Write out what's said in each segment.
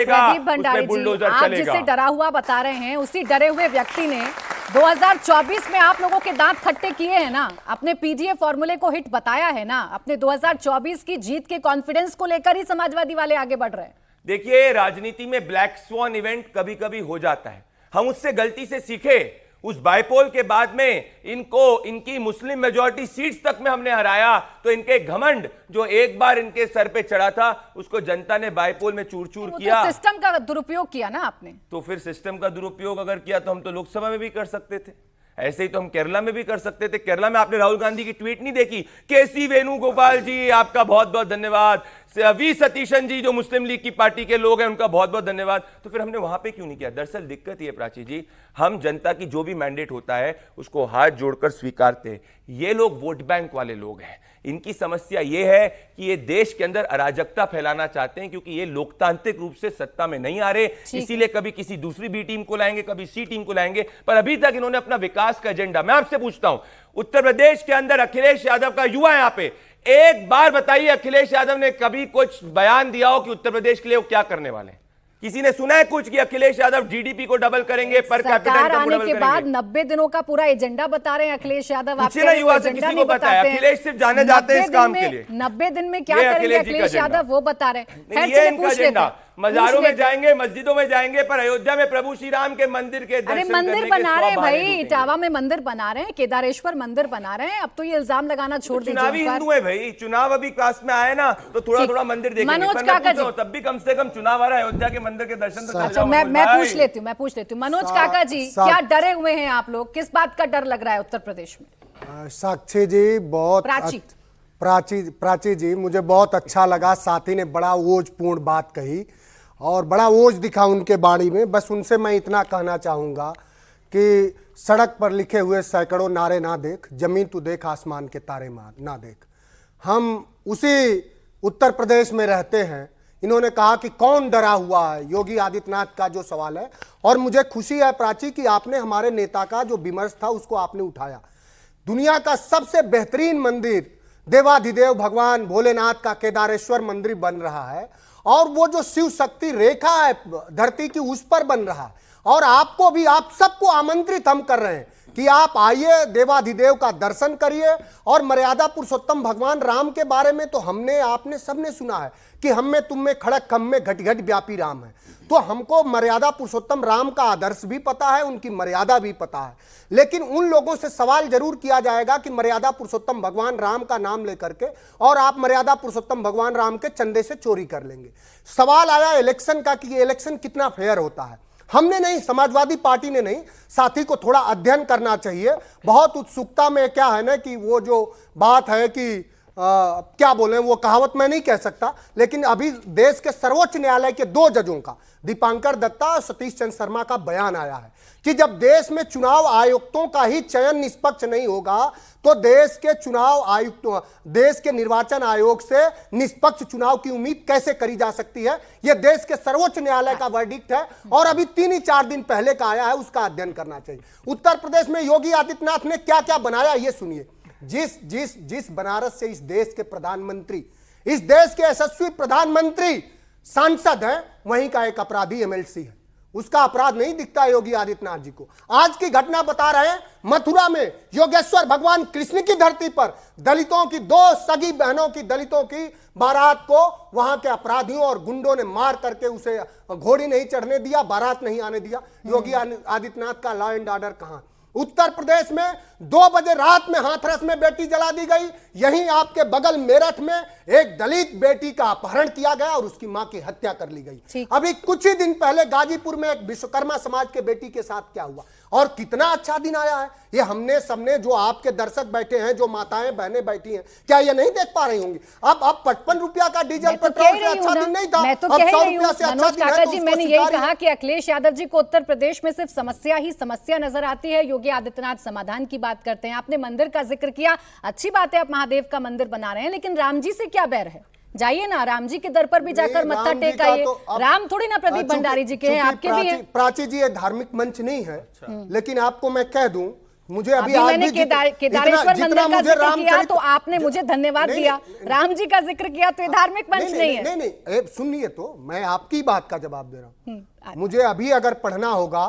चलेगा, प्रदीप भंडारी जी, आप जिसे डरा हुआ बता रहे हैं, उसी डरे हुए व्यक्ति ने 2024 में आप लोगों के दांत खट्टे किए हैं ना, अपने पीडीए फॉर्मूले को हिट बताया है ना, अपने 2024 की जीत के कॉन्फिडेंस को लेकर ही समाजवादी वाले आगे बढ़ रहे हैं। देखिए, राजनीति में ब्लैक स्वॉन इवेंट कभी कभी हो जाता है, हम उससे गलती से सीखे। उस बाइपोल के बाद में इनकी मुस्लिम मेजॉरिटी सीट्स तक में हमने हराया, तो इनके घमंड जो एक बार इनके सर पे चढ़ा था, उसको जनता ने बाइपोल में चूर चूर किया। तो सिस्टम का दुरुपयोग किया ना आपने। तो फिर सिस्टम का दुरुपयोग अगर किया तो हम तो लोकसभा में भी कर सकते थे, ऐसे ही तो हम केरला में भी कर सकते थे। केरला में आपने राहुल गांधी की ट्वीट नहीं देखी? केसी वेणुगोपाल जी आपका बहुत बहुत धन्यवाद, वी सतीशन जी जो मुस्लिम लीग की पार्टी के लोग हैं उनका बहुत बहुत धन्यवाद। तो फिर हमने वहां पे क्यों नहीं किया? दरअसल दिक्कत ये प्राची जी, हम जनता की जो भी मैंडेट होता है उसको हाथ जोड़कर स्वीकारते हैं। ये लोग वोट बैंक वाले लोग हैं, इनकी समस्या ये है कि ये देश के अंदर अराजकता फैलाना चाहते हैं, क्योंकि ये लोकतांत्रिक रूप से सत्ता में नहीं आ रहे, इसीलिए कभी किसी दूसरी बी टीम को लाएंगे, कभी सी टीम को लाएंगे, पर अभी तक इन्होंने अपना विकास का एजेंडा। मैं आपसे पूछता हूं, उत्तर प्रदेश के अंदर अखिलेश यादव का युवा है, यहाँ पे एक बार बताइए अखिलेश यादव ने कभी कुछ बयान दिया हो कि उत्तर प्रदेश के लिए वो क्या करने वाले हैं? किसी ने सुना है कुछ कि अखिलेश यादव जीडीपी को डबल करेंगे, पर कैपिटा इनकम को डबल करेंगे? बाद 90 दिनों का पूरा एजेंडा बता रहे हैं अखिलेश यादव। आपके युवा से किसी को पता है? अखिलेश सिर्फ जाने जाते हैं इस काम के लिए। 90 दिन में क्या करेंगे अखिलेश यादव वो बता रहे हैं। ये इनका एजेंडा, मजारों में जाएंगे, मस्जिदों में जाएंगे, पर अयोध्या में प्रभु श्री राम के मंदिर के दर्शन करने मंदिर बना रहे हैं भाई, इटावा में मंदिर बना रहे हैं, केदारेश्वर मंदिर बना रहे हैं। अब तो ये इल्जाम लगाना छोड़ दीजिए। चुनावी हिंदू है भाई, चुनाव अभी पास में आए ना, तो थोड़ा थोड़ा मंदिर देखेंगे। मनोज काका जी, तब भी कम से कम चुनाव आ रहा है, अयोध्या के मंदिर के दर्शन तो अच्छा, मैं पूछ लेती हूँ मनोज काका जी, क्या डरे हुए हैं आप लोग? किस बात का डर लग रहा है उत्तर प्रदेश में? साक्षी जी, बहुत प्राची जी, मुझे बहुत अच्छा लगा। साथी ने बड़ा ओजपूर्ण बात कही और बड़ा ओज दिखा उनके बाणी में। बस उनसे मैं इतना कहना चाहूँगा कि सड़क पर लिखे हुए सैकड़ों नारे ना देख, जमीन तू देख, आसमान के तारे ना देख। हम उसी उत्तर प्रदेश में रहते हैं। इन्होंने कहा कि कौन डरा हुआ है, योगी आदित्यनाथ का जो सवाल है, और मुझे खुशी है प्राची कि आपने हमारे नेता का जो विमर्श था उसको आपने उठाया। दुनिया का सबसे बेहतरीन मंदिर देवाधिदेव भगवान भोलेनाथ का केदारेश्वर मंदिर बन रहा है, और वो जो शिव शक्ति रेखा है धरती की उस पर बन रहा है। और आपको भी, आप सबको आमंत्रित हम कर रहे हैं कि आप आइए, देवाधिदेव का दर्शन करिए। और मर्यादा पुरुषोत्तम भगवान राम के बारे में तो हमने, आपने सबने सुना है कि हम में तुम में खड़क खम में घट घट व्यापी राम है। तो हमको मर्यादा पुरुषोत्तम राम का आदर्श भी पता है, उनकी मर्यादा भी पता है। लेकिन उन लोगों से सवाल जरूर किया जाएगा कि मर्यादा पुरुषोत्तम भगवान राम का नाम लेकर के और आप मर्यादा पुरुषोत्तम भगवान राम के चंदे से चोरी कर लेंगे। सवाल आया इलेक्शन का कि ये इलेक्शन कितना फेयर होता है। हमने नहीं, समाजवादी पार्टी ने नहीं, साथी को थोड़ा अध्ययन करना चाहिए। बहुत उत्सुकता में क्या है ना कि वो जो बात है कि क्या बोले, वो कहावत मैं नहीं कह सकता, लेकिन अभी देश के सर्वोच्च न्यायालय के 2 जजों का, दीपांकर दत्ता और सतीश चंद्र शर्मा का बयान आया है कि जब देश में चुनाव आयुक्तों का ही चयन निष्पक्ष नहीं होगा तो देश के चुनाव आयुक्तों, देश के निर्वाचन आयोग से निष्पक्ष चुनाव की उम्मीद कैसे करी जा सकती है। यह देश के सर्वोच्च न्यायालय का वर्डिक्ट है और अभी 3-4 दिन पहले का आया है, उसका अध्ययन करना चाहिए। उत्तर प्रदेश में योगी आदित्यनाथ ने क्या क्या बनाया ये सुनिए। जिस बनारस से इस देश के प्रधानमंत्री, इस देश के यशस्वी प्रधानमंत्री सांसद हैं, वहीं का एक अपराधी एमएलसी है। उसका अपराध नहीं दिखता योगी आदित्यनाथ जी को। आज की घटना बता रहे हैं, मथुरा में योगेश्वर भगवान कृष्ण की धरती पर दलितों की, 2 सगी बहनों की दलितों की बारात को वहां के अपराधियों और गुंडों ने मार करके उसे घोड़ी नहीं चढ़ने दिया, बारात नहीं आने दिया। योगी आदित्यनाथ का लॉ एंड ऑर्डर कहां? उत्तर प्रदेश में 2 बजे रात में हाथरस में बेटी जला दी गई। यहीं आपके बगल मेरठ में एक दलित बेटी का अपहरण किया गया और उसकी मां की हत्या कर ली गई। अभी कुछ ही दिन पहले गाजीपुर में एक विश्वकर्मा समाज के बेटी के साथ क्या हुआ, और कितना अच्छा दिन आया है। ये हमने सबने, जो आपके दर्शक बैठे हैं, जो माताएं बहनें बैठी हैं, क्या ये नहीं देख पा रही होंगी? अब 55 रुपया का डीजल पेट्रोल से अच्छा दिन नहीं था, अब 100 रुपया से अच्छा दिन है। तो मैंने यही कहा कि अखिलेश यादव जी को उत्तर प्रदेश में सिर्फ समस्या ही समस्या नजर आती है। योगी आदित्यनाथ समाधान की बात करते हैं। आपने मंदिर का जिक्र किया, अच्छी बात है, आप महादेव का मंदिर बना रहे हैं, लेकिन राम जी से क्या बैर है? जाइए ना, राम जी के दर पर भी जाकर मत्था टेक आइए। राम थोड़ी ना प्रदीप भंडारी जी के हैं, आपके भी हैं। प्राची जी ये धार्मिक मंच नहीं है, लेकिन आपको मैं कह दूं मुझे अभी अभी आज मैंने भी केदारेश्वर जितना मंदिर का मुझे जिक्र किया रामचरित तो आपने मुझे धन्यवाद नहीं, दिया। नहीं, राम जी का जिक्र किया तो ये धार्मिक मंच नहीं है। नहीं, सुनिए तो मैं आपकी बात का जवाब दे रहा हूं। अच्छा। मुझे अभी अगर पढ़ना होगा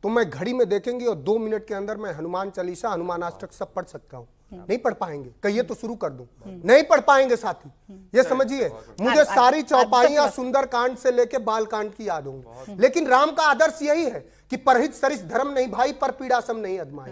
तो मैं घड़ी में देखेंगे और 2 मिनट के अंदर मैं हनुमान चालीसा, हनुमान अष्टक सब पढ़ सकता हूं। नहीं पढ़ पाएंगे, कहिए तो शुरू कर दूं। नहीं पढ़ पाएंगे साथी, ये समझिए। मुझे सारी चौपाइयां सुंदर कांड से लेके बाल कांड की याद होंगी, लेकिन राम का आदर्श यही है कि परहित सरिस धर्म नहीं भाई, पर पीड़ा सम नहीं अदमाई।